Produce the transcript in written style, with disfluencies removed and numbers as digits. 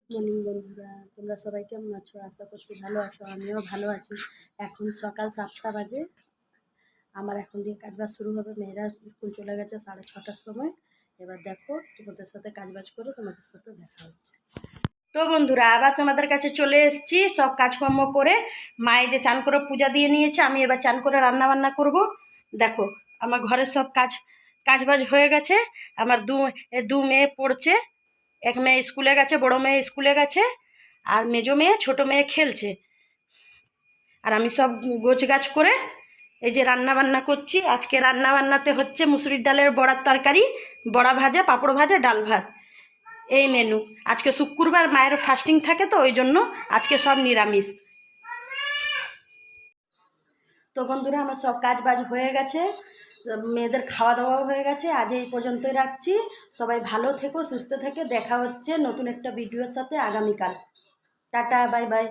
Morning বন্ধুরা, তোমরা সবাই কেমন আছো? আশা করছি ভালো আছো। আমিও ভালো আছি। এখন সকাল 7টা বাজে। আমার এখন দিয়ে কাজবাজ শুরু হবে। মেয়েরা স্কুল চলে গেছে 6:30টার সময়। এবার দেখো, তোমাদের সাথে কাজবাজ করে তোমাদের সাথে দেখা হচ্ছে। তো বন্ধুরা, আবার তোমাদের কাছে চলে এসেছি সব কাজকর্ম করে। মায়ে যে চান করে পূজা দিয়ে নিয়েছে, আমি এবার চান করে রান্না বান্না করব। দেখো, আমার ঘরের সব কাজবাজ হয়ে গেছে। আমার দু মেয়ে পড়ছে। এক মেয়ে স্কুলে গেছে, বড় মেয়ে স্কুলে গেছে, আর মেজো মেয়ে ছোট মেয়ে খেলছে। আর আমি সব গোছগাছ করে এই যে রান্না বান্না করছি। আজকে রান্না বান্নাতে হচ্ছে মুসুরির ডালের বড়ার তরকারি, বড়া ভাজা, পাঁপড় ভাজা, ডাল ভাত, এই মেনু। আজকে শুক্রবার, মায়ের ফাস্টিং থাকে, তো ওই জন্য আজকে সব নিরামিষ। তো বন্ধুরা, আমার সব কাজ বাজ হয়ে গেছে, মেয়েদের খাওয়া দাওয়াও হয়ে গেছে। আজ এই পর্যন্তই রাখছি। সবাই ভালো থেকো, সুস্থ থেকে। দেখা হচ্ছে নতুন একটা ভিডিওর সাথে আগামীকাল। Tata, bye bye.